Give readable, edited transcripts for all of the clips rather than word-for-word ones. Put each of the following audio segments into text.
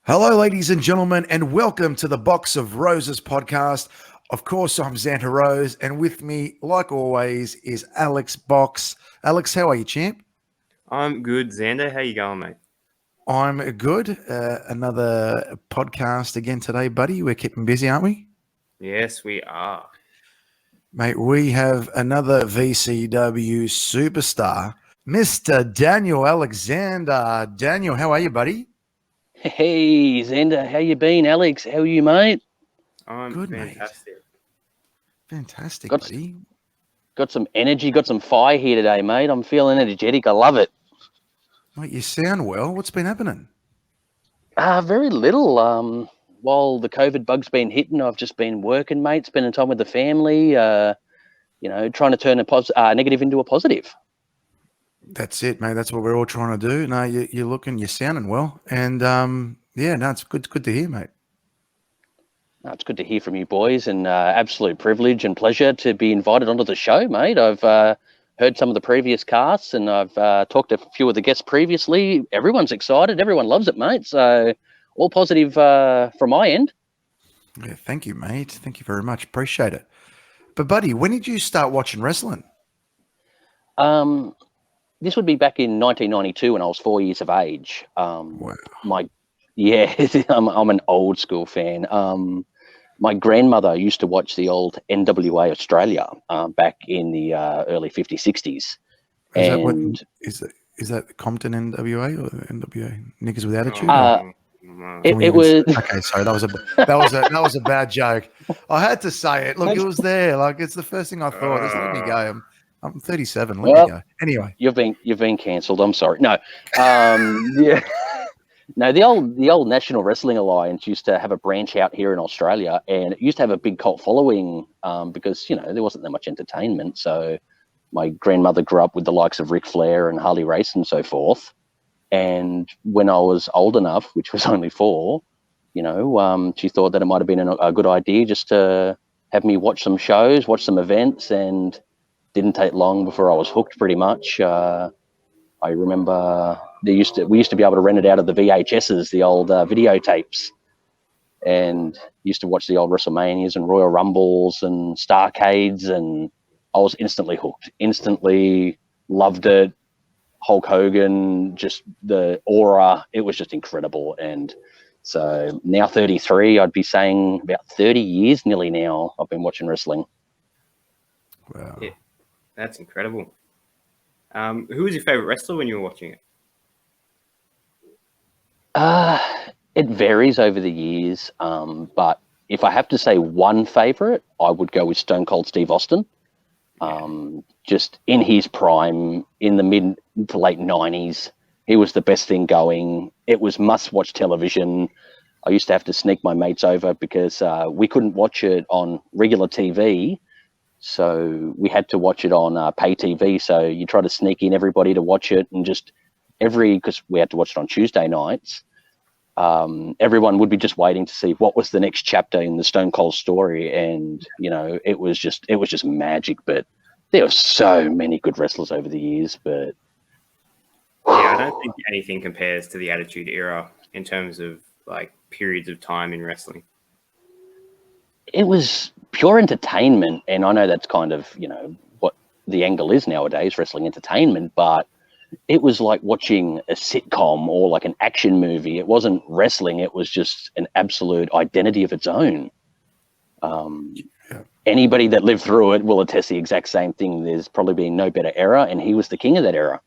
Hello, ladies and gentlemen, and welcome to the Box of Roses podcast. Of course, I'm Xander Rose, and with me, like always, is Alex Box. Alex, how are you, champ? I'm good, Xander. How you going, mate? I'm good. Another podcast again today, buddy. We're keeping busy, aren't we? Yes, we are. Mate, we have another VCW superstar, Mr. Daniel Alexander. Daniel, how are you, buddy? Hey, Xander, how you been? Alex, how are you, mate? I'm Good, mate. fantastic. Fantastic, Got, buddy. got some energy, got some fire here today, mate. I'm feeling energetic. I love it. Mate, you sound well. What's been happening? Very little. While the COVID bug's been hitting, I've just been working, mate, spending time with the family, trying to turn a negative into a positive. That's it, mate. That's what we're all trying to do. No, you're sounding well, and it's good to hear, mate. It's good to hear from you boys, and absolute privilege and pleasure to be invited onto the show, mate. I've heard some of the previous casts, and I've talked to a few of the guests previously. Everyone's excited. Everyone loves it, mate. So all positive from my end. Yeah, thank you, mate. Thank you very much. Appreciate it. But, buddy, when did you start watching wrestling? This would be back in 1992 when I was 4 years of age. Wow. I'm an old school fan. My grandmother used to watch the old NWA Australia back in the early 50s, 60s. Is that Compton NWA or NWA Niggas with Attitude? It was okay. Sorry, that was a bad joke. I had to say it. Look, it was there. Like, it's the first thing I thought. Just let me go. I'm 37. Let me go. Anyway, you've been cancelled. I'm sorry. No, yeah. No, the old National Wrestling Alliance used to have a branch out here in Australia, and it used to have a big cult following because there wasn't that much entertainment. So my grandmother grew up with the likes of Ric Flair and Harley Race and so forth. And when I was old enough, which was only 4, she thought that it might have been a good idea just to have me watch some shows, watch some events, and didn't take long before I was hooked pretty much. I remember we used to be able to rent it out of the VHSs, the old videotapes, and used to watch the old WrestleManias and Royal Rumbles and Starcades, and I was instantly hooked. Instantly loved it. Hulk Hogan, just the aura, it was just incredible. And so now 33, I'd be saying about 30 years nearly now I've been watching wrestling. Wow. Yeah, that's incredible. Who was your favorite wrestler when you were watching it? It varies over the years, but if I have to say one favorite, I would go with Stone Cold Steve Austin. Just in his prime, in the mid to late 90s, he was the best thing going. It was must-watch television. I used to have to sneak my mates over because we couldn't watch it on regular TV, so we had to watch it on pay TV. So you try to sneak in everybody to watch it, and just because we had to watch it on Tuesday nights, everyone would be just waiting to see what was the next chapter in the Stone Cold story. And it was just magic. But there were so many good wrestlers over the years. But yeah, I don't think anything compares to the Attitude Era in terms of like periods of time in wrestling. It was pure entertainment, and I know that's kind of what the angle is nowadays, wrestling entertainment, but it was like watching a sitcom or like an action movie. It wasn't wrestling. It was just an absolute identity of its own. Anybody that lived through it will attest the exact same thing. There's probably been no better era, and he was the king of that era.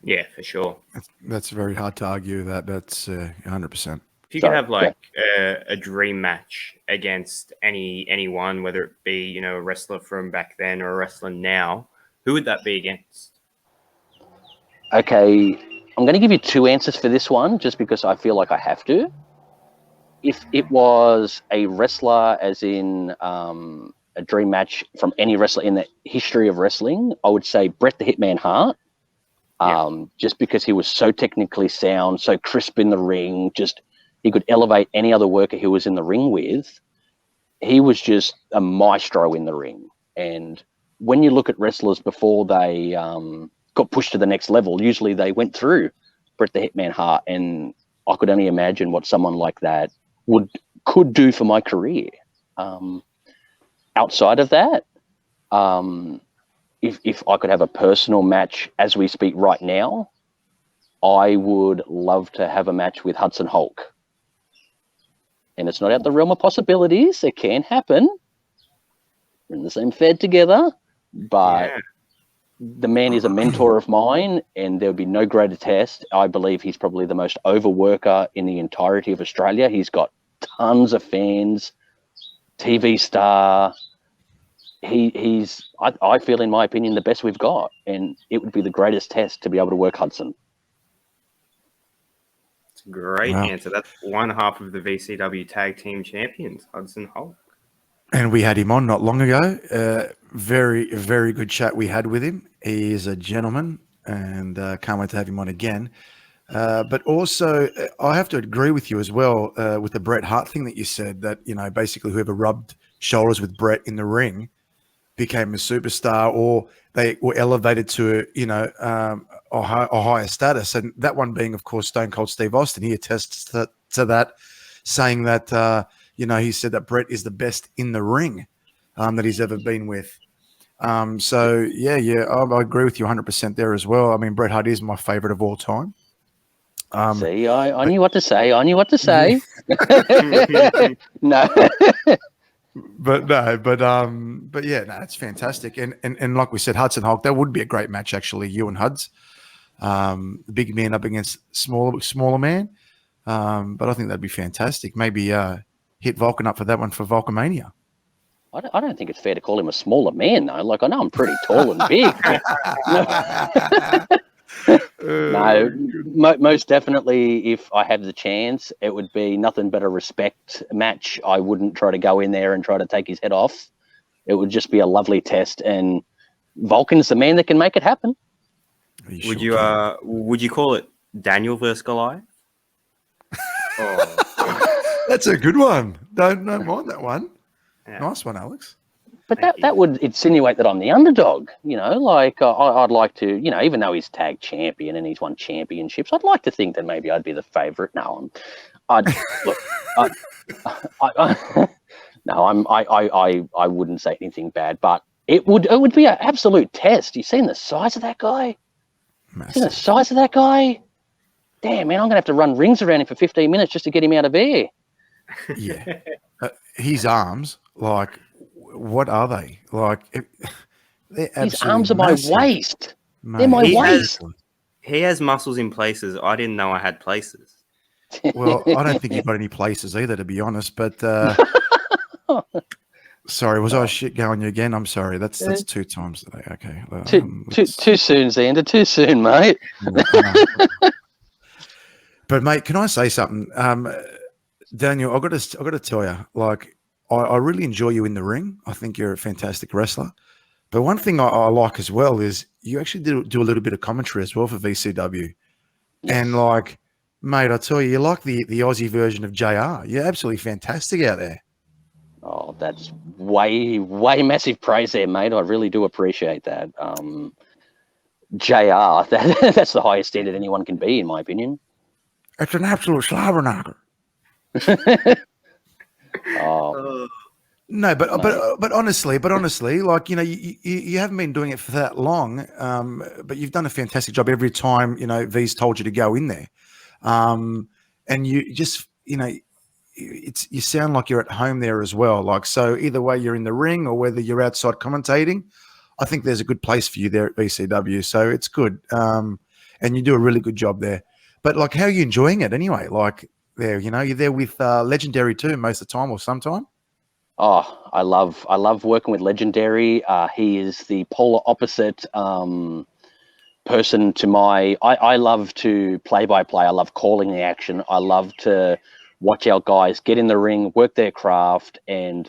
Yeah, for sure. That's very hard to argue that. That's 100%. If you could have a dream match against anyone, whether it be a wrestler from back then or a wrestler now, who would that be against? Okay, I'm going to give you 2 answers for this one, just because I feel like I have to. If it was a wrestler, as in a dream match from any wrestler in the history of wrestling, I would say Bret the Hitman Hart. Just because he was so technically sound, so crisp in the ring, just he could elevate any other worker he was in the ring with. He was just a maestro in the ring. And when you look at wrestlers before they got pushed to the next level, usually they went through Bret the Hitman Hart, and I could only imagine what someone like that could do for my career. Outside of that, if I could have a personal match as we speak right now, I would love to have a match with Hudson Hulk. And it's not out the realm of possibilities. It can happen. We're in the same Fed together, but the man is a mentor of mine, and there would be no greater test. I believe he's probably the most overworker in the entirety of Australia. He's got tons of fans, TV star. He's, I feel, in my opinion, the best we've got, and it would be the greatest test to be able to work Hudson. That's a great answer. That's one half of the VCW Tag Team Champions, Hudson Hulk. And we had him on not long ago. Very, very good chat we had with him. He is a gentleman, and can't wait to have him on again. But also, I have to agree with you as well with the Bret Hart thing that you said, that, you know, basically whoever rubbed shoulders with Bret in the ring became a superstar, or they were elevated to, you know, a higher status. And that one being, of course, Stone Cold Steve Austin. He attests to that, saying that, you know, he said that Bret is the best in the ring that he's ever been with. So, yeah, I agree with you 100% there as well. I mean, Bret Hart is my favorite of all time. See, I knew what to say. No. But yeah, no, it's fantastic. And like we said, Hudson Hulk, that would be a great match, actually, you and Huds. The big man up against smaller man. But I think that'd be fantastic. Maybe hit Vulcan up for that one for Vulcamania. I don't think it's fair to call him a smaller man, though. Like, I know I'm pretty tall and big. No, most definitely, if I had the chance, it would be nothing but a respect match. I wouldn't try to go in there and try to take his head off. It would just be a lovely test, and Vulcan's the man that can make it happen. Would you call it Daniel versus Goliath? That's a good one. Don't mind that one. Yeah. Nice one, Alex. But that would insinuate that I'm the underdog, you know, like I'd like to, you know, even though he's tag champion and he's won championships, I'd like to think that maybe I'd be the favorite. No, I wouldn't say anything bad, but it would be an absolute test. You seen the size of that guy? Massive. Seen the size of that guy? Damn, man, I'm going to have to run rings around him for 15 minutes just to get him out of air. Yeah. His arms, like, what are they? Like, his arms are my waist. Mate. They're my waist. He has muscles in places I didn't know I had places. Well, I don't think you've got any places either, to be honest. But sorry, was I shit going you again? I'm sorry. That's 2 times today. Okay. Too soon, Xander. Too soon, mate. But mate, can I say something? Daniel, I've got to tell you, like, I really enjoy you in the ring. I think you're a fantastic wrestler. But one thing I like as well is you actually do a little bit of commentary as well for VCW. Yes. And, like, mate, I tell you're like the Aussie version of JR. You're absolutely fantastic out there. Oh, that's way massive praise there, mate. I really do appreciate that. JR, that's the highest standard anyone can be, in my opinion. It's an absolute slobberknocker. No, but honestly, like, you know, you haven't been doing it for that long, but you've done a fantastic job every time, you know, V's told you to go in there, and you just, you know, you sound like you're at home there as well. Like, so either way you're in the ring or whether you're outside commentating, I think there's a good place for you there at VCW. So it's good, and you do a really good job there. But, like, how are you enjoying it anyway? Like, there, you know, you're there with Legendary too most of the time or sometime. Oh, I love working with Legendary. He is the polar opposite person to my. I love to play by play. I love calling the action. I love to watch our guys get in the ring, work their craft, and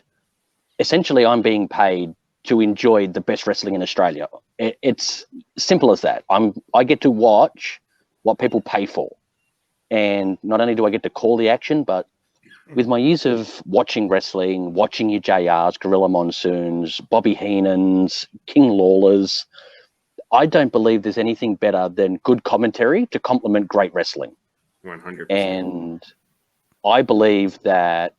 essentially I'm being paid to enjoy the best wrestling in Australia. It's simple as that. I get to watch what people pay for. And not only do I get to call the action, but with my years of watching wrestling, watching your JRs, Gorilla Monsoons, Bobby Heenans, King Lawlers, I don't believe there's anything better than good commentary to complement great wrestling. 100%. And I believe that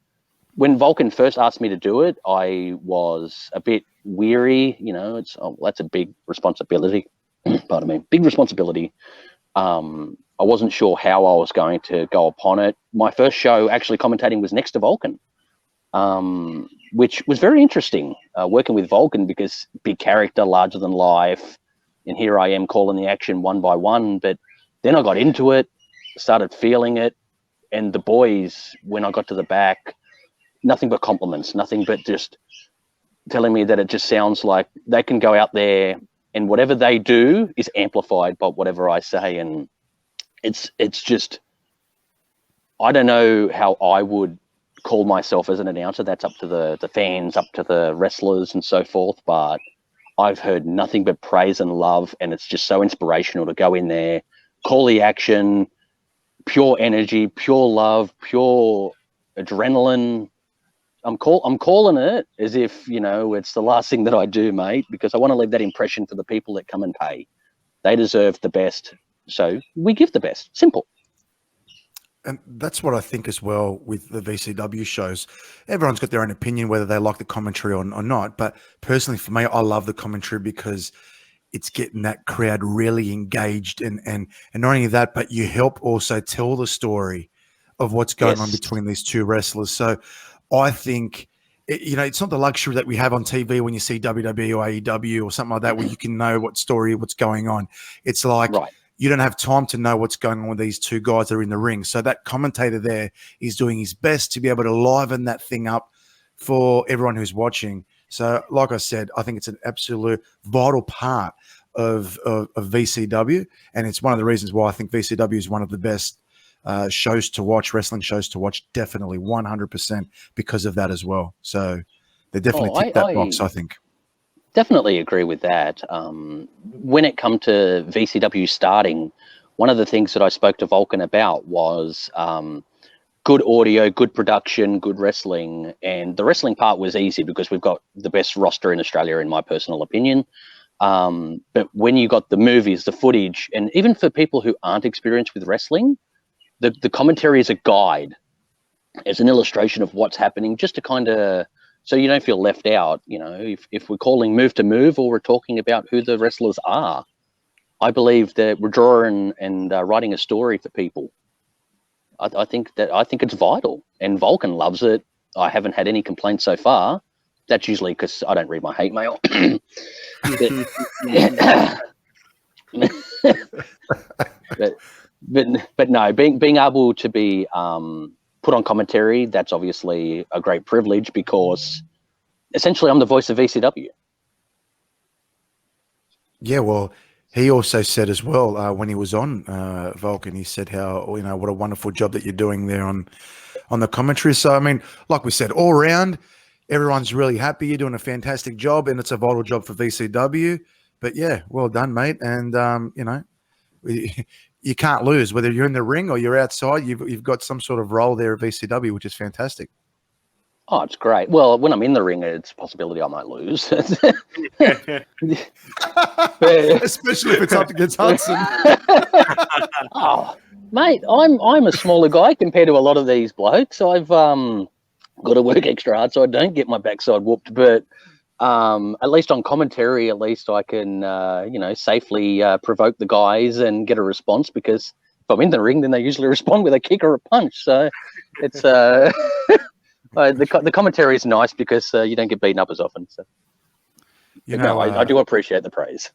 when Vulcan first asked me to do it, I was a bit weary. You know, that's a big responsibility. Pardon me, big responsibility. I wasn't sure how I was going to go upon it. My first show actually commentating was next to Vulcan, which was very interesting, working with Vulcan, because big character, larger than life, and here I am calling the action one by one. But then I got into it, started feeling it, and the boys, when I got to the back, nothing but compliments, nothing but just telling me that it just sounds like they can go out there and whatever they do is amplified by whatever I say. And it's just, I don't know how I would call myself as an announcer. That's up to the fans, up to the wrestlers and so forth. But I've heard nothing but praise and love, and it's just so inspirational to go in there, call the action, pure energy, pure love, pure adrenaline. I'm calling it as if, you know, it's the last thing that I do, mate, because I want to leave that impression for the people that come and pay. They deserve the best, so we give the best. Simple. And that's what I think as well with the VCW shows. Everyone's got their own opinion, whether they like the commentary or not. But personally, for me, I love the commentary because it's getting that crowd really engaged. And not only that, but you help also tell the story of what's going on between these two wrestlers. So I think, you know, it's not the luxury that we have on TV when you see WWE or AEW or something like that, where you can know what's going on. It's like, you don't have time to know what's going on with these two guys that are in the ring. So that commentator there is doing his best to be able to liven that thing up for everyone who's watching. So like I said, I think it's an absolute vital part of VCW. And it's one of the reasons why I think VCW is one of the best shows to watch, wrestling shows to watch, definitely 100% because of that as well. So they definitely tick that box, I think. Definitely agree with that. When it come to VCW starting, one of the things that I spoke to Vulcan about was good audio, good production, good wrestling. And the wrestling part was easy because we've got the best roster in Australia, in my personal opinion. But when you got the movies, the footage, and even for people who aren't experienced with wrestling, the commentary is a guide. It's an illustration of what's happening, just to kind of, so you don't feel left out. You know, if we're calling move to move or we're talking about who the wrestlers are, I believe that we're drawing and writing a story for people. I think it's vital, and Vulcan loves it. I haven't had any complaints so far. That's usually because I don't read my hate mail. but no, being able to be put on commentary, that's obviously a great privilege, because essentially I'm the voice of VCW. Yeah, well, he also said as well when he was on Vulcan, he said how, you know, what a wonderful job that you're doing there on the commentary. So, I mean, like we said, all around, everyone's really happy. You're doing a fantastic job, and it's a vital job for VCW. But yeah, well done, mate. And you know, you can't lose, whether you're in the ring or you're outside. You've got some sort of role there at VCW, which is fantastic. Oh, it's great. Well, when I'm in the ring, it's a possibility I might lose. Especially if it's up against Hudson. Oh, mate, I'm a smaller guy compared to a lot of these blokes. I've got to work extra hard so I don't get my backside whooped. But at least on commentary, at least I can, you know, safely provoke the guys and get a response, because if I'm in the ring, then they usually respond with a kick or a punch. So it's the commentary is nice because you don't get beaten up as often. So you know, I do appreciate the praise.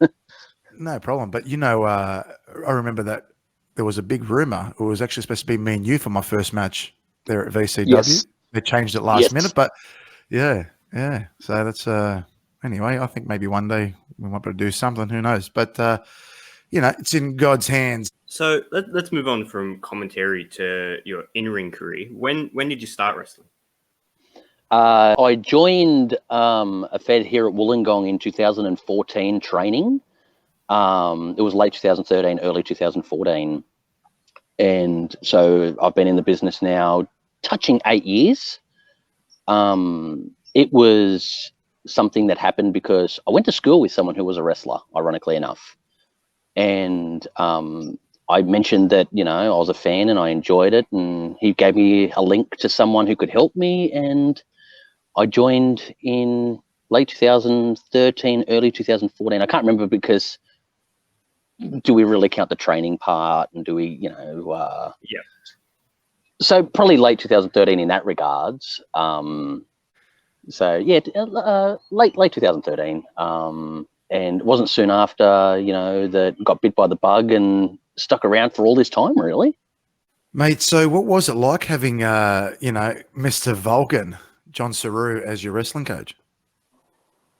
No problem. But you know, I remember that there was a big rumor. It was actually supposed to be me and you for my first match there at VCW. Yes. They changed it last minute, but yeah. So that's anyway. I think maybe one day we might be able to do something. Who knows? But you know, it's in God's hands. So let's move on from commentary to your in-ring career. When did you start wrestling? I joined a fed here at Wollongong in 2014 training. It was late 2013, early 2014. And so I've been in the business now touching 8 years. It was something that happened because I went to school with someone who was a wrestler, ironically enough. And I I mentioned that, I was a fan and I enjoyed it, and he gave me a link to someone who could help me, and I joined in late 2013, early 2014. I can't remember because do we really count the training part, and do we, Yeah. So probably late 2013 in that regards. Late 2013. And it wasn't soon after, that got bit by the bug and stuck around for all this time, really. Mate, so what was it like having, Mr. Vulcan, John Saru, as your wrestling coach?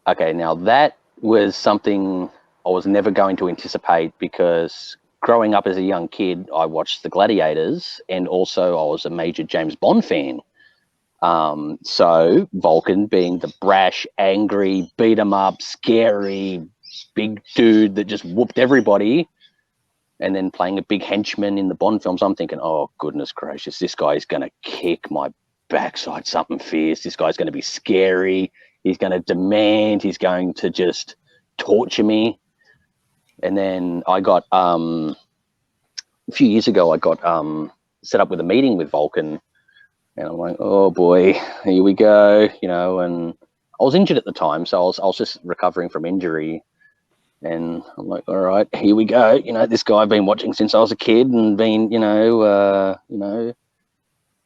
Okay, now that was something I was never going to anticipate, because growing up as a young kid, I watched The Gladiators, and also I was a major James Bond fan. So Vulcan being the brash, angry, beat 'em up, scary, big dude that just whooped everybody, and then playing a big henchman in the Bond films, I'm thinking, oh, goodness gracious, this guy is going to kick my backside something fierce. This guy's going to be scary. He's going to demand. He's going to just torture me. And then I got, a few years ago, I got set up with a meeting with Vulcan. And I'm like, oh boy, here we go, and I was injured at the time. So I was just recovering from injury. And I'm like, all right, here we go. This guy I've been watching since I was a kid, and been,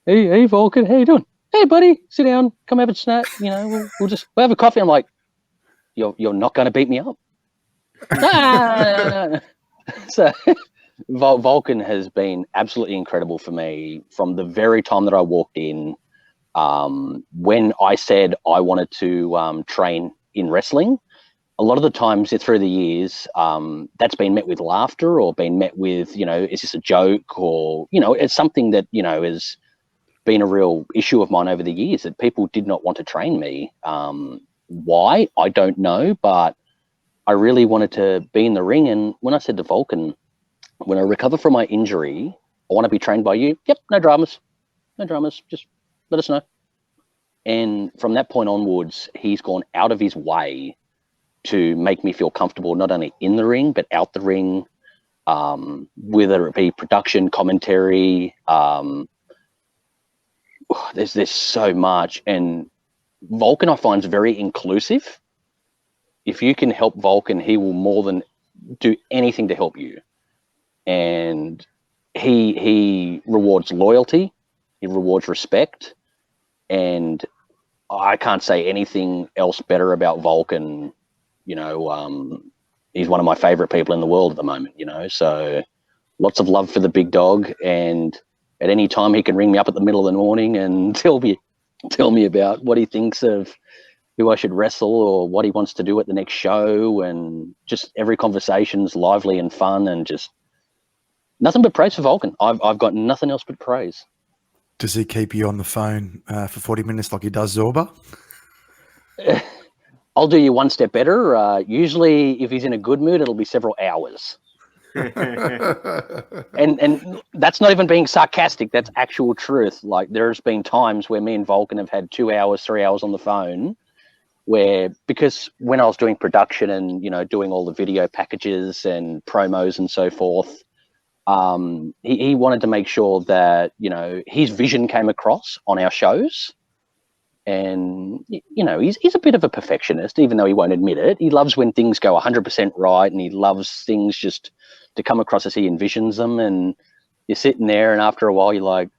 hey, Vulcan, how you doing? Hey, buddy, sit down, come have a snack. We'll have a coffee. I'm like, you're not going to beat me up. No. So Vulcan has been absolutely incredible for me from the very time that I walked in. When I said I wanted to train in wrestling, a lot of the times through the years, that's been met with laughter, or been met with, is this a joke? Or, it's something that, has been a real issue of mine over the years, that people did not want to train me. Why? I don't know, but I really wanted to be in the ring. And when I said to Vulcan, when I recover from my injury, I want to be trained by you. Yep, no dramas. Just let us know. And from that point onwards, he's gone out of his way to make me feel comfortable, not only in the ring, but out the ring, whether it be production, commentary. There's so much. And Vulcan, I find, is very inclusive. If you can help Vulcan, he will more than do anything to help you. And he rewards loyalty, he rewards respect, and I can't say anything else better about Vulcan. He's one of my favorite people in the world at the moment, so lots of love for the big dog. And at any time he can ring me up at the middle of the morning and tell me about what he thinks of who I should wrestle, or what he wants to do at the next show. And just every conversation's lively and fun, and just nothing but praise for Vulcan. I've got nothing else but praise. Does he keep you on the phone for 40 minutes like he does Zorba? I'll do you one step better. Usually, if he's in a good mood, it'll be several hours. and that's not even being sarcastic. That's actual truth. Like, there's been times where me and Vulcan have had 2 hours, 3 hours on the phone, where, because when I was doing production and, doing all the video packages and promos and so forth, he wanted to make sure that, his vision came across on our shows. And, he's a bit of a perfectionist, even though he won't admit it. He loves when things go 100% right, and he loves things just to come across as he envisions them. And you're sitting there, and after a while you're like,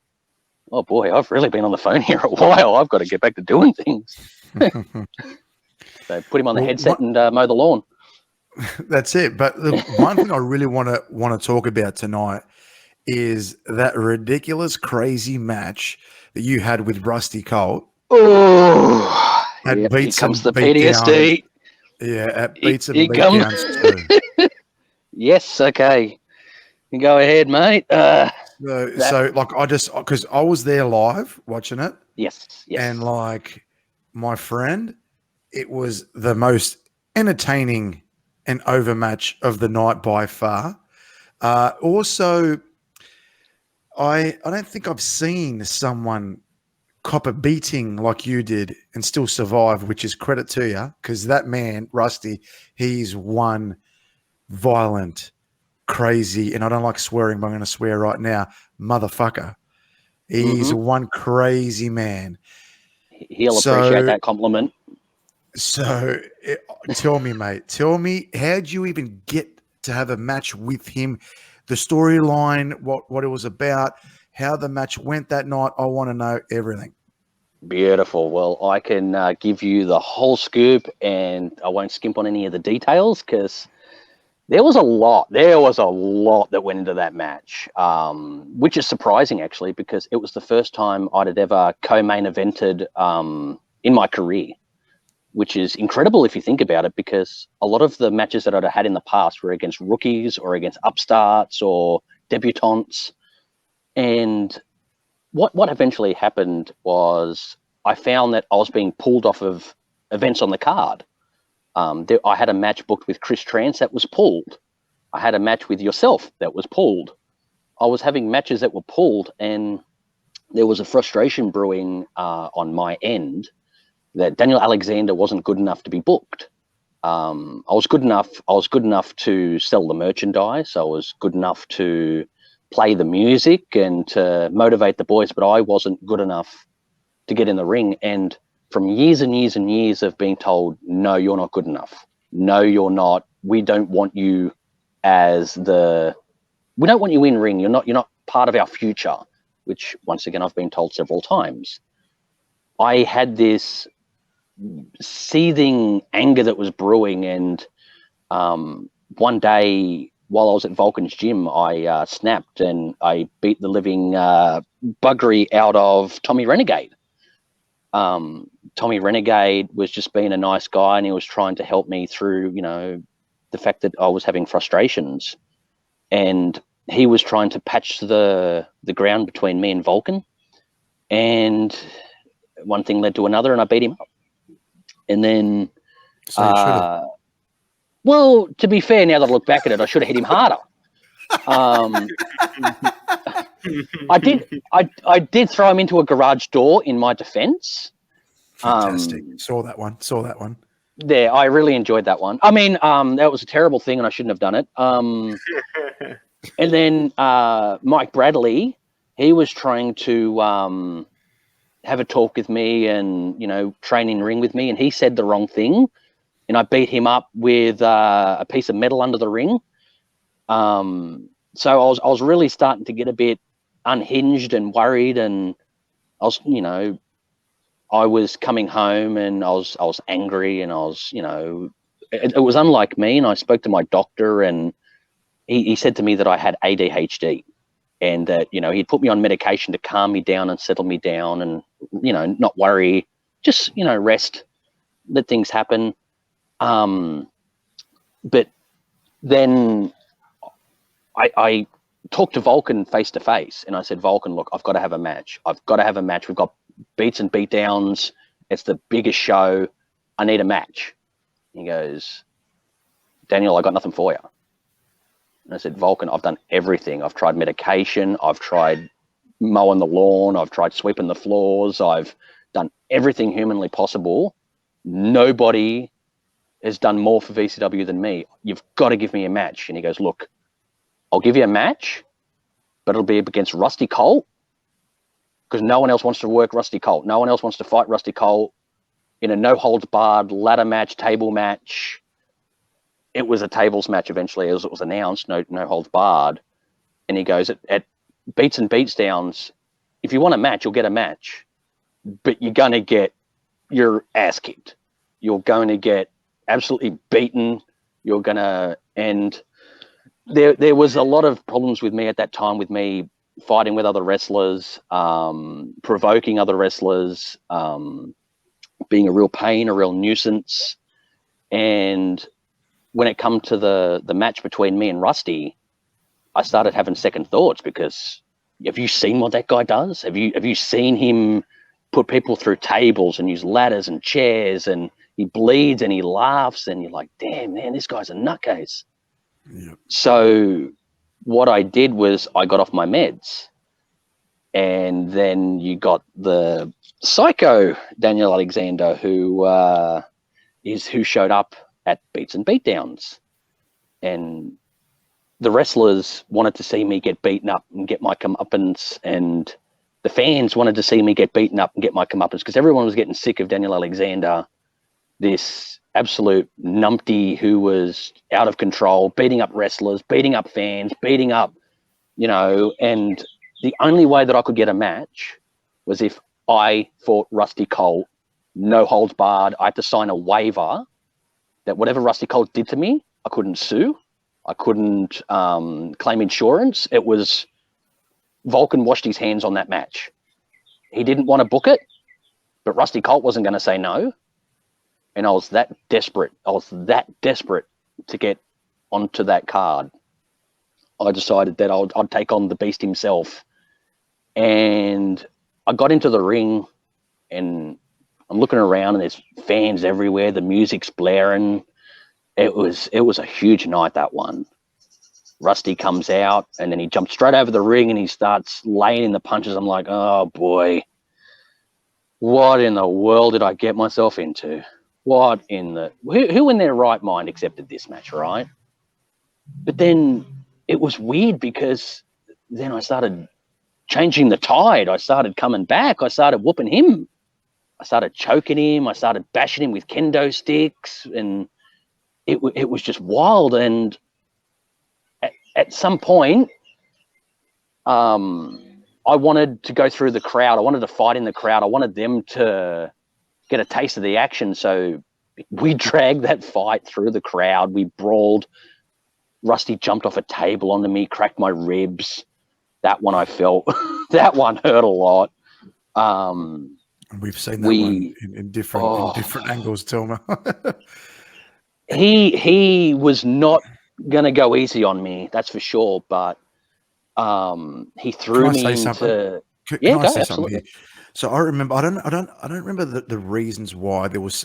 oh boy, I've really been on the phone here a while. I've got to get back to doing things. So put him on the headset and mow the lawn. That's it. But the one thing I really want to talk about tonight is that ridiculous, crazy match that you had with Rusty Colt. Oh, At here comes the PTSD. At beats and beatdowns too. Yes, okay. You go ahead, mate. So because I was there live watching it. Yes. And like my friend, it was the most entertaining and overmatch of the night by far. Also, I don't think I've seen someone cop a beating like you did and still survive, which is credit to you, because that man, Rusty, he's one violent crazy, and I don't like swearing, but I'm going to swear right now, motherfucker. He's one crazy man. He'll appreciate that compliment. So tell me, mate, how'd you even get to have a match with him? The storyline, what it was about, how the match went that night. I want to know everything. Beautiful. Well, I can give you the whole scoop, and I won't skimp on any of the details because there was a lot. There was a lot that went into that match, which is surprising actually, because it was the first time I'd ever co-main evented in my career, which is incredible if you think about it, because a lot of the matches that I'd had in the past were against rookies or against upstarts or debutantes. And what eventually happened was I found that I was being pulled off of events on the card. I had a match booked with Chris Trance that was pulled. I had a match with yourself that was pulled. I was having matches that were pulled, and there was a frustration brewing on my end that Daniel Alexander wasn't good enough to be booked. I was good enough to sell the merchandise. I was good enough to play the music and to motivate the boys, but I wasn't good enough to get in the ring. And from years and years and years of being told, no, you're not good enough. No, you're not. We don't want you we don't want you in ring. You're not part of our future, which once again, I've been told several times. I had this seething anger that was brewing. And one day while I was at Vulcan's gym, I snapped and I beat the living buggery out of Tommy Renegade. Tommy Renegade was just being a nice guy, and he was trying to help me through, the fact that I was having frustrations, and he was trying to patch the ground between me and Vulcan, and one thing led to another, and I beat him up. And then, well, to be fair, now that I look back at it, I should have hit him harder. I did throw him into a garage door in my defense. Fantastic. Saw that one. Yeah, I really enjoyed that one. I mean, that was a terrible thing, and I shouldn't have done it. And then Mike Bradley, he was trying to have a talk with me and, train in ring with me, and he said the wrong thing, and I beat him up with a piece of metal under the ring. So I was really starting to get a bit unhinged and worried, and I was, I was coming home and I was angry, and I was, it was unlike me. And I spoke to my doctor, and he said to me that I had ADHD, and that, he'd put me on medication to calm me down and settle me down and, not worry, just, rest, let things happen. But then I talked to Vulcan face to face, and I said, Vulcan, look, I've got to have a match. We've got beats and beatdowns. It's the biggest show. I need a match. He goes, Daniel, I got nothing for you. And I said, Vulcan, I've done everything. I've tried medication. I've tried mowing the lawn. I've tried sweeping the floors. I've done everything humanly possible. Nobody has done more for VCW than me. You've got to give me a match. And he goes, look, I'll give you a match, but it'll be against Rusty Colt, because no one else wants to work Rusty Colt. No one else wants to fight Rusty Colt in a no-holds-barred ladder match, table match. It was a tables match eventually, as it was announced, no holds barred. And he goes, at beats and beatdowns, if you want a match, you'll get a match, but you're going to get your ass kicked. You're going to get absolutely beaten. You're going to end. There was a lot of problems with me at that time, with me fighting with other wrestlers, provoking other wrestlers, being a real pain, a real nuisance. And when it come to the match between me and Rusty, I started having second thoughts, because have you seen what that guy does? Have you seen him put people through tables and use ladders and chairs, and he bleeds and he laughs, and you're like, damn, man, this guy's a nutcase. Yep. So what I did was I got off my meds, and then you got the psycho Daniel Alexander, who showed up at Beats and Beatdowns, and the wrestlers wanted to see me get beaten up and get my comeuppance, and the fans wanted to see me get beaten up and get my comeuppance, because everyone was getting sick of Daniel Alexander, this absolute numpty who was out of control, beating up wrestlers, beating up fans, beating up, and the only way that I could get a match was if I fought Rusty Colt, no holds barred. I had to sign a waiver that whatever Rusty Colt did to me, I couldn't sue. I couldn't claim insurance. It was Vulcan washed his hands on that match. He didn't want to book it, but Rusty Colt wasn't going to say no. And I was that desperate. To get onto that card. I decided that I'd take on the beast himself. And I got into the ring, and I'm looking around, and there's fans everywhere. The music's blaring. It was a huge night, that one. Rusty comes out, and then he jumps straight over the ring, and he starts laying in the punches. I'm like, oh boy, what in the world did I get myself into? Who in their right mind accepted this match, right? But then it was weird, because then I started changing the tide. I started coming back. I started whooping him. I started choking him. I started bashing him with kendo sticks, and it was just wild. And at some point, I wanted to go through the crowd. I wanted to fight in the crowd. I wanted them to get a taste of the action. So we dragged that fight through the crowd. We brawled. Rusty jumped off a table onto me, cracked my ribs. That one I felt, that one hurt a lot. We've seen that one in different angles, Tilma. He was not going to go easy on me, that's for sure. But he threw me into. Can I say something here? So I remember, I don't remember the reasons why there was.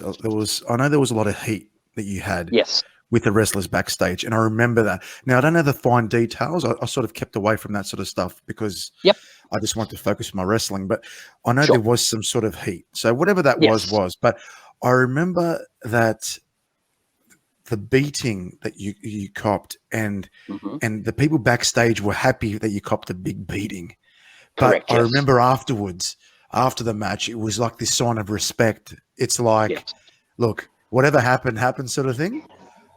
I know there was a lot of heat that you had. Yes. With the wrestlers backstage, and I remember that. Now I don't know the fine details. I sort of kept away from that sort of stuff because I just wanted to focus on my wrestling. But I know there was some sort of heat. So whatever that was. But I remember that the beating that you copped, and the people backstage were happy that you copped a big beating. But I remember afterwards, after the match, it was like this sign of respect. It's like, look, whatever happened, sort of thing.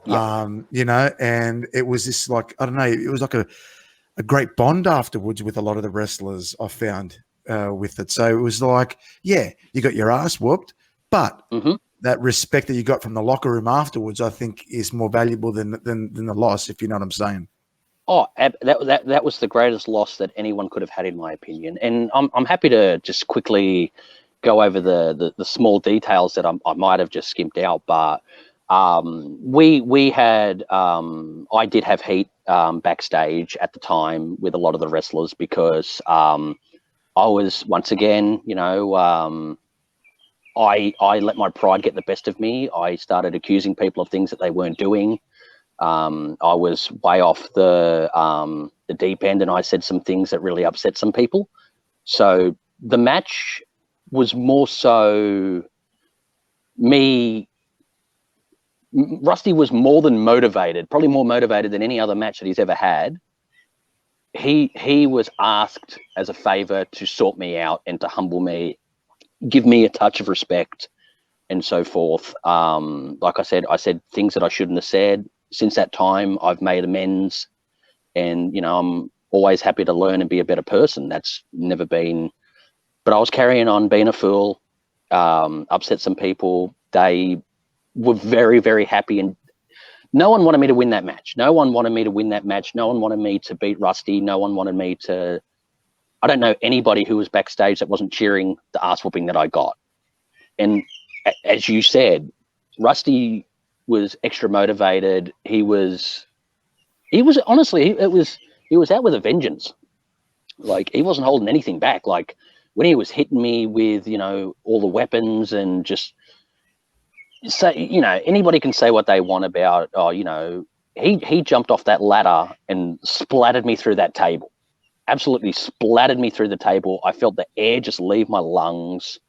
And it was this, like, I don't know, it was like a great bond afterwards with a lot of the wrestlers I found with it. So it was like, you got your ass whooped, but that respect that you got from the locker room afterwards, I think, is more valuable than the loss, if you know what I'm saying. Oh, that was the greatest loss that anyone could have had, in my opinion. And I'm happy to just quickly go over the small details that I might have just skimped out, but we had I did have heat backstage at the time with a lot of the wrestlers, because I was, once again, I let my pride get the best of me. I started accusing people of things that they weren't doing. I was way off the deep end, and I said some things that really upset some people. So the match was more so me. Rusty was more than motivated, probably more motivated than any other match that he's ever had. He was asked as a favor to sort me out and to humble me, give me a touch of respect, and so forth. Like I said things that I shouldn't have said. Since that time, I've made amends, and I'm always happy to learn and be a better person. That's never been. But I was carrying on being a fool, upset some people. They were very, very happy, and no one wanted me to win that match. No one wanted me to win that match. No one wanted me to beat Rusty. No one wanted me to. I don't know anybody who was backstage that wasn't cheering the ass whooping that I got. And as you said, Rusty was extra motivated. He was honestly, he was out with a vengeance. Like, he wasn't holding anything back. Like, when he was hitting me with, all the weapons, and just say, anybody can say what they want about, he jumped off that ladder and splattered me through that table. Absolutely splattered me through the table. I felt the air just leave my lungs.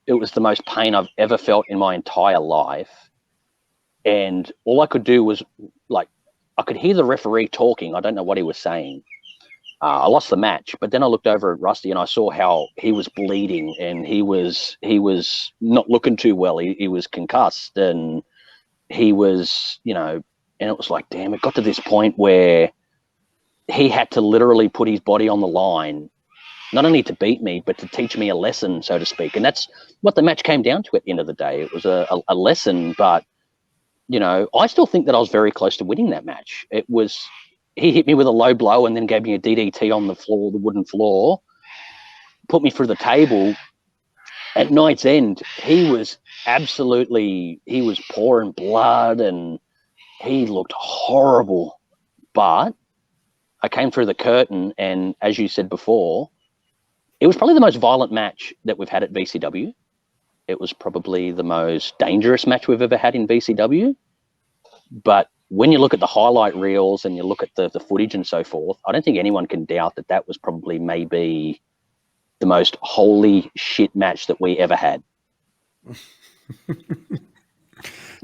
It was the most pain I've ever felt in my entire life. And all I could do was, like, I could hear the referee talking. I don't know what he was saying. I lost the match, but then I looked over at Rusty and I saw how he was bleeding and he was not looking too well. He was concussed and he was, and it was like, damn, it got to this point where he had to literally put his body on the line, not only to beat me, but to teach me a lesson, so to speak. And that's what the match came down to at the end of the day. It was a lesson, but, I still think that I was very close to winning that match. He hit me with a low blow and then gave me a DDT on the floor, the wooden floor, put me through the table. At night's end, he was pouring blood and he looked horrible. But I came through the curtain and, as you said before, it was probably the most violent match that we've had at VCW. It was probably the most dangerous match we've ever had in VCW. But when you look at the highlight reels and you look at the footage and so forth, I don't think anyone can doubt that was probably maybe the most holy shit match that we ever had.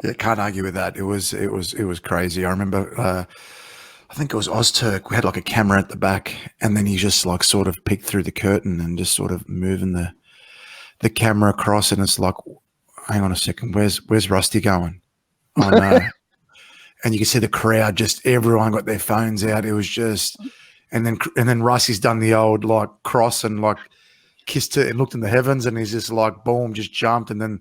Yeah, can't argue with that. It was crazy. I remember, I think it was Ozturk. We had like a camera at the back, and then he just like sort of peeked through the curtain and just sort of moving the camera across, and it's like, hang on a second, where's Rusty going? Oh no. And you can see the crowd, just everyone got their phones out. It was just, and then Rusty's done the old like cross and like kissed it and looked in the heavens, and he's just like boom, just jumped, and then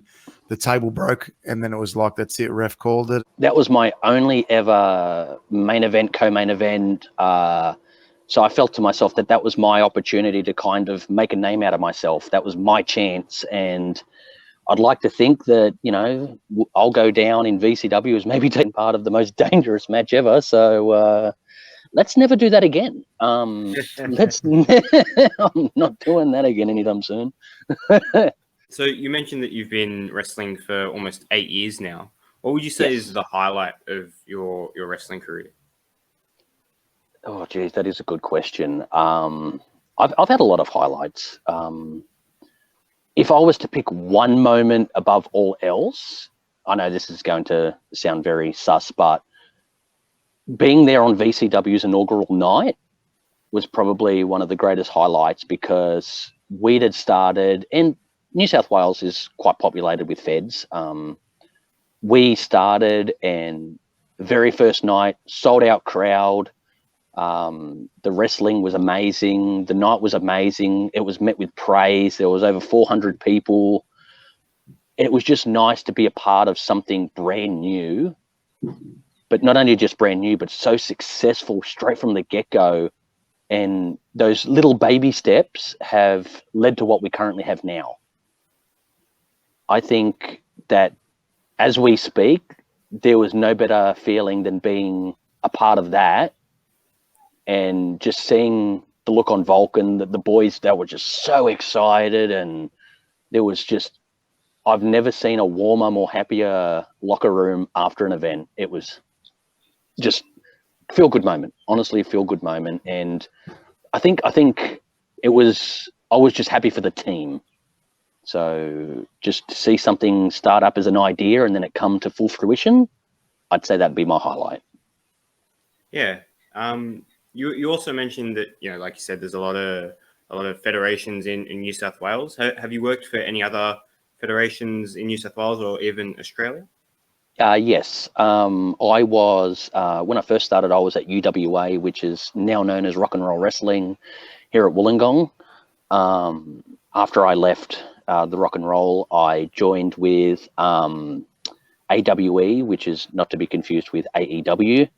the table broke, and then it was like, that's it, ref called it. That was my only ever main event, co-main event. So I felt to myself that was my opportunity to kind of make a name out of myself. That was my chance, and I'd like to think that, I'll go down in VCW as maybe taking part of the most dangerous match ever. So let's never do that again. I'm not doing that again anytime soon. So you mentioned that you've been wrestling for almost 8 years now. What would you say is the highlight of your wrestling career? Oh, geez, that is a good question. I've had a lot of highlights. If I was to pick one moment above all else, I know this is going to sound very sus, but being there on VCW's inaugural night was probably one of the greatest highlights, because we'd had started, and New South Wales is quite populated with feds. We started, and the very first night, sold out crowd. The wrestling was amazing. The night was amazing. It was met with praise. There was over 400 people. It was just nice to be a part of something brand new, but not only just brand new, but so successful straight from the get-go. And those little baby steps have led to what we currently have now. I think that as we speak, there was no better feeling than being a part of that. And just seeing the look on Vulcan, the boys, they were just so excited. And there was just, I've never seen a warmer, more happier locker room after an event. It was just feel-good moment, honestly, a feel-good moment. And I think I was just happy for the team. So just to see something start up as an idea and then it come to full fruition, I'd say that'd be my highlight. Yeah. You also mentioned that, like you said, there's a lot of federations in New South Wales. Have you worked for any other federations in New South Wales or even Australia? Yes. I was, when I first started, I was at UWA, which is now known as Rock and Roll Wrestling here at Wollongong. After I left the Rock and Roll, I joined with AWE, which is not to be confused with AEW.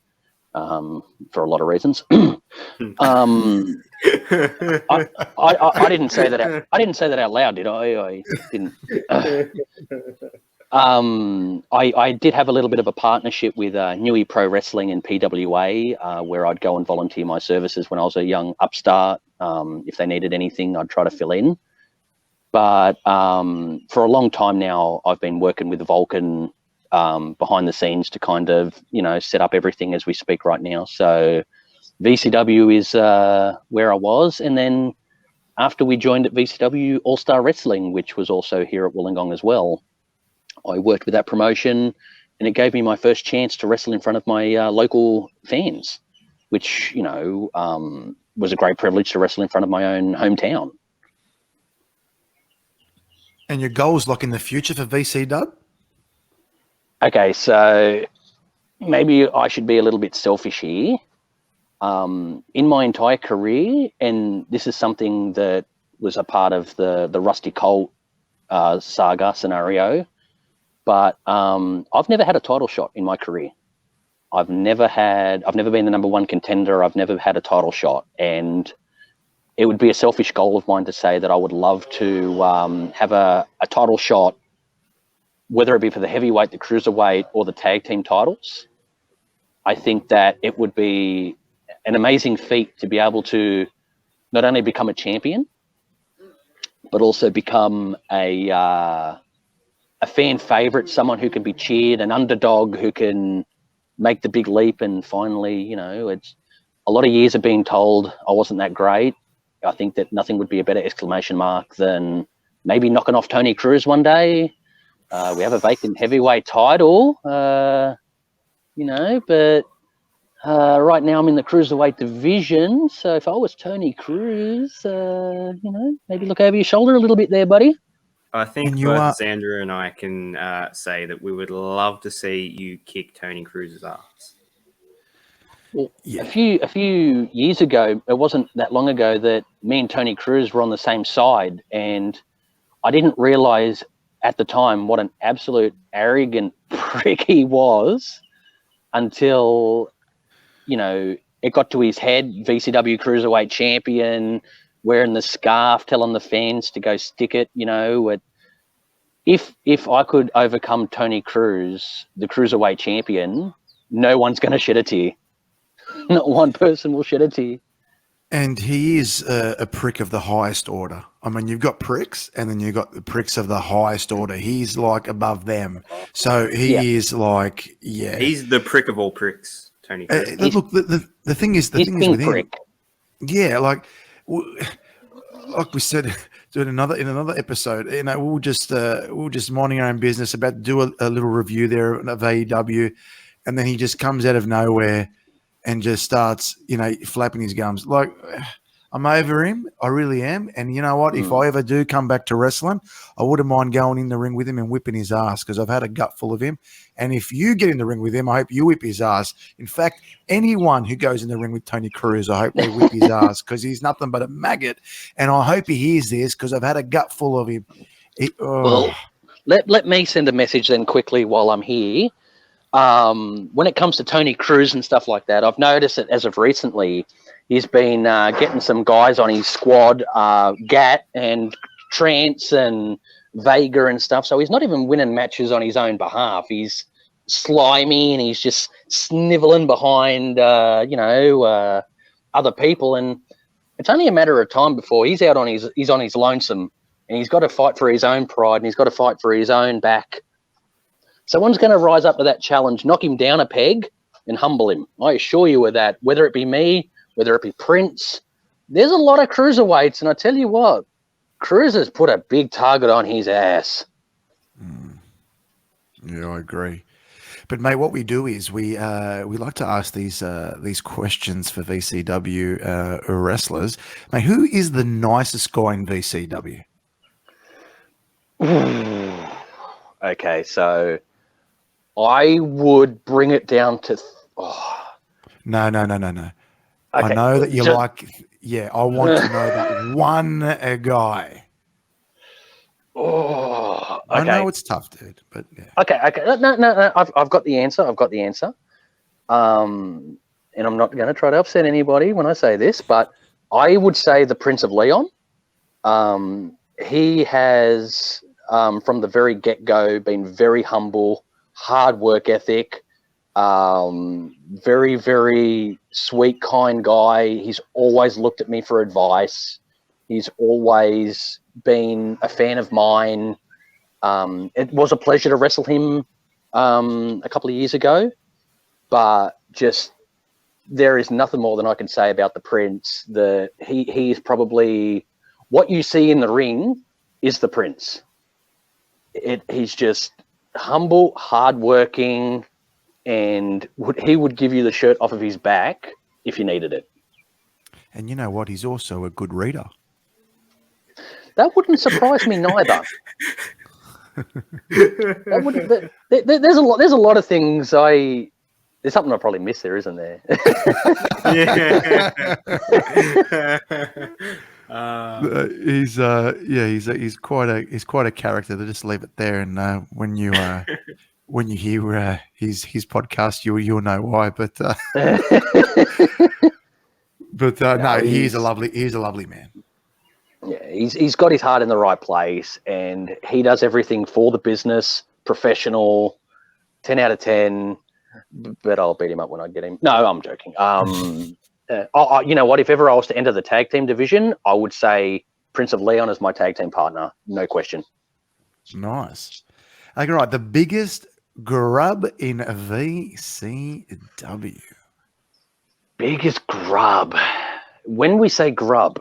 For a lot of reasons. I didn't say that. I didn't say that out loud, did I? I didn't. I did have a little bit of a partnership with Newey Pro Wrestling and PWA, where I'd go and volunteer my services when I was a young upstart. If they needed anything, I'd try to fill in. But for a long time now, I've been working with Vulcan behind the scenes to kind of, set up everything as we speak right now. So VCW is where I was. And then after we joined at VCW, All-Star Wrestling, which was also here at Wollongong as well, I worked with that promotion. and it gave me my first chance to wrestle in front of my local fans, which, was a great privilege to wrestle in front of my own hometown. And your goals, like in the future for VC Dub? Okay, so maybe I should be a little bit selfish here. In my entire career, and this is something that was a part of the Rusty Colt saga scenario, but I've never had a title shot in my career. I've never been the number one contender. I've never had a title shot, and it would be a selfish goal of mine to say that I would love to have a title shot, whether it be for the heavyweight, the cruiserweight, or the tag team titles. I think that it would be an amazing feat to be able to not only become a champion, but also become a fan favorite, someone who can be cheered, an underdog who can make the big leap. And finally, it's a lot of years of being told I wasn't that great. I think that nothing would be a better exclamation mark than maybe knocking off Tony Cruz one day. We have a vacant heavyweight title, but right now I'm in the cruiserweight division. So if I was Tony Cruz, maybe look over your shoulder a little bit there, buddy. I think both Xander and I can say that we would love to see you kick Tony Cruz's ass. Well, yeah. A few years ago, it wasn't that long ago, that me and Tony Cruz were on the same side, and I didn't realize at the time what an absolute arrogant prick he was until, it got to his head. VCW Cruiserweight champion, wearing the scarf, telling the fans to go stick it. If I could overcome Tony Cruz, the Cruiserweight champion, no one's going to shed a tear. Not one person will shed a tear. And he is a prick of the highest order. I mean, you've got pricks, and then you've got the pricks of the highest order. He's like above them. So he is like, yeah. He's the prick of all pricks, Tony Cruz. Look, the thing is with him. Yeah, like we said in another episode, we'll just minding our own business, about to do a little review there of AEW, and then he just comes out of nowhere and just starts, flapping his gums. Like, I'm over him. I really am. And you know what? If I ever do come back to wrestling, I wouldn't mind going in the ring with him and whipping his ass, because I've had a gut full of him. And if you get in the ring with him, I hope you whip his ass. In fact, anyone who goes in the ring with Tony Cruz, I hope they whip his ass, because he's nothing but a maggot. And I hope he hears this, because I've had a gut full of him. Well, let me send a message then quickly while I'm here. When it comes to Tony Cruz and stuff like that, I've noticed that as of recently, he's been getting some guys on his squad, Gat and Trance and Vega and stuff. So he's not even winning matches on his own behalf. He's slimy, and he's just sniveling behind, other people. And it's only a matter of time before he's on his lonesome, and he's got to fight for his own pride, and he's got to fight for his own back. Someone's going to rise up to that challenge, knock him down a peg, and humble him. I assure you of that. Whether it be me, whether it be Prince, there's a lot of cruiserweights, and I tell you what, Cruz has put a big target on his ass. Yeah, I agree. But mate, what we do is we like to ask these questions for VCW wrestlers. Mate, who is the nicest guy in VCW? Okay, so I would bring it down to. No. Okay. I know that you like. Yeah, I want to know that one guy. Oh, okay. I know it's tough, dude, but yeah. Okay. No. I've got the answer. And I'm not going to try to upset anybody when I say this, but I would say the Prince of Leon. He has, from the very get-go, been very humble, hard work ethic, very, very sweet, kind guy. He's always looked at me for advice. He's always been a fan of mine. It was a pleasure to wrestle him a couple of years ago, but just there is nothing more than I can say about the Prince. He is probably what you see in the ring is the Prince. He's just humble, hardworking, and he would give you the shirt off of his back if you needed it. And you know what? He's also a good reader. That wouldn't surprise me neither. There's a lot of things there's something I probably missed there, isn't there? He's quite a character. To just leave it there, and when you hear his podcast, you'll know why. But no, he's a lovely man. Yeah, he's got his heart in the right place, and he does everything for the business, professional, 10 out of 10. But I'll beat him up when I get him. No, I'm joking. You know what? If ever I was to enter the tag team division, I would say Prince of Leon is my tag team partner, no question. Nice. Okay, right. The biggest grub in VCW. Biggest grub. When we say grub,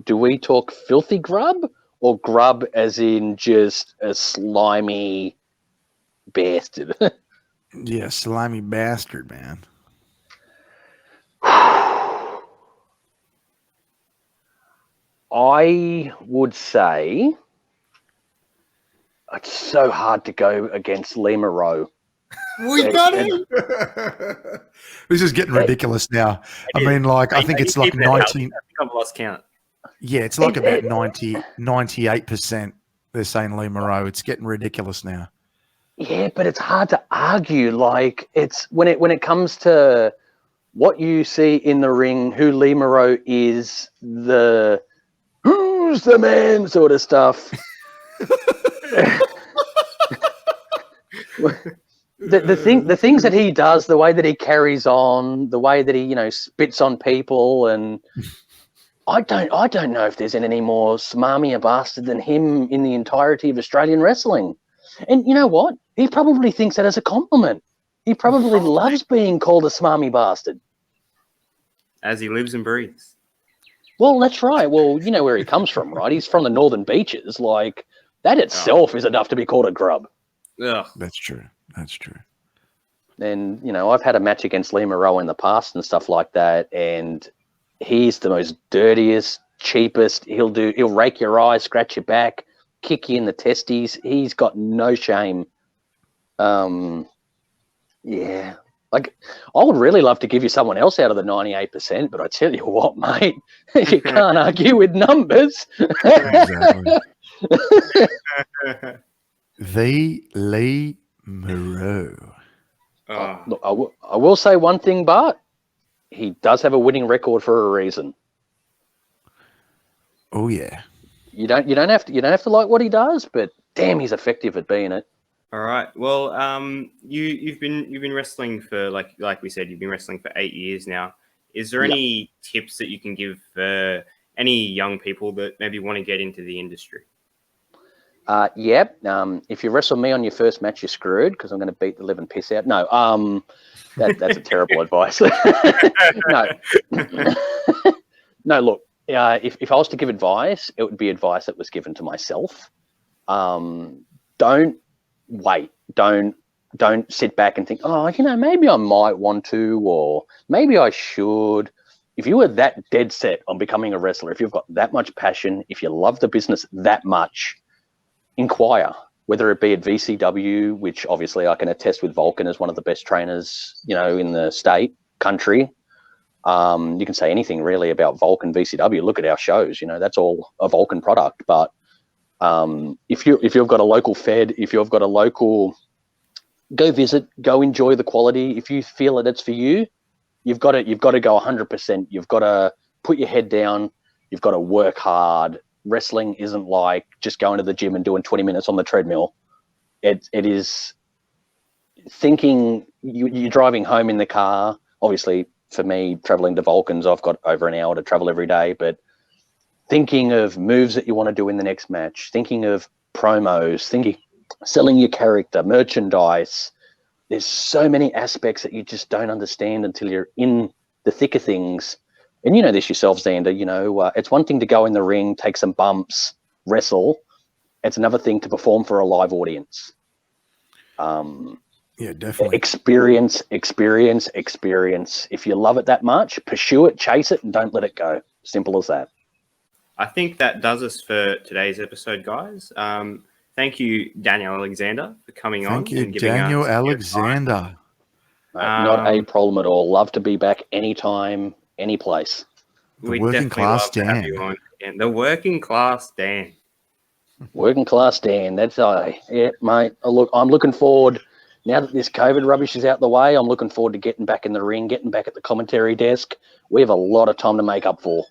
do we talk filthy grub or grub as in just a slimy bastard? Yeah, slimy bastard, man. I would say it's so hard to go against Lee Moreau. We got him. This is getting ridiculous now. I mean, like, I think it's like 19. I think I've lost count. Yeah, it's like about 98%. They're saying Lee Moreau. It's getting ridiculous now. Yeah, but it's hard to argue. Like, it's when it comes to what you see in the ring, who Lee Moreau is, the who's the man sort of stuff. the things that he does, the way that he carries on, the way that he spits on people, and I don't know if there's any more smarmier bastard than him in the entirety of Australian wrestling. And you know what? He probably thinks that as a compliment. He probably loves being called a smarmy bastard. As he lives and breathes. Well, that's right. Well, you know where he comes from, right? He's from the Northern Beaches. Like, that itself is enough to be called a grub. Ugh. That's true. That's true. And, I've had a match against Lee Moreau in the past and stuff like that, and he's the most dirtiest, cheapest. He'll rake your eyes, scratch your back, kick you in the testes. He's got no shame. Yeah. Like, I would really love to give you someone else out of the 98%, but I tell you what, mate, you can't argue with numbers. Exactly. The Lee Moreau. Look, I will say one thing, Bart. He does have a winning record for a reason. Oh yeah. You don't have to like what he does, but damn, he's effective at being it. All right. Well, you've been wrestling for like we said, you've been wrestling for 8 years now. Is there any tips that you can give for any young people that maybe want to get into the industry? If you wrestle me on your first match, you're screwed because I'm going to beat the living piss out. No, that's a terrible advice. No. Look, if I was to give advice, it would be advice that was given to myself. Don't wait. Don't sit back and think, maybe I might want to, or maybe I should. If you were that dead set on becoming a wrestler, if you've got that much passion, if you love the business that much, inquire, whether it be at VCW, which obviously I can attest with Vulcan as one of the best trainers, in the country. You can say anything really about Vulcan VCW. Look at our shows, that's all a Vulcan product. But if you've got a local fed, if you've got a local, go visit, go enjoy the quality. If you feel that it's for you, you've got to go 100%. You've got to put your head down. You've got to work hard. Wrestling isn't like just going to the gym and doing 20 minutes on the treadmill. It is thinking you're driving home in the car. Obviously, for me, traveling to Vulcans, I've got over an hour to travel every day, but thinking of moves that you want to do in the next match, thinking of promos, selling your character, merchandise. There's so many aspects that you just don't understand until you're in the thick of things. And you know this yourself, Xander, it's one thing to go in the ring, take some bumps, wrestle. It's another thing to perform for a live audience. Yeah, definitely. Experience. If you love it that much, pursue it, chase it, and don't let it go. Simple as that. I think that does us for today's episode, guys. Thank you, Daniel Alexander, for coming on Thank you, and giving Daniel us your time. Alexander. Not a problem at all. Love to be back anytime, any place. The We'd working definitely class love to have you Dan. on again. The working class Dan. Working class Dan. That's yeah, mate. Look, I'm looking forward. Now that this COVID rubbish is out the way, I'm looking forward to getting back in the ring, getting back at the commentary desk. We have a lot of time to make up for.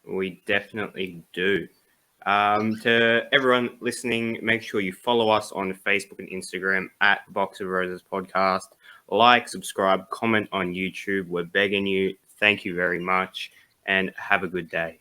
We definitely do. To everyone listening, make sure you follow us on Facebook and Instagram at Box of Roses Podcast. Like, subscribe, comment on YouTube. We're begging you. Thank you very much, and have a good day.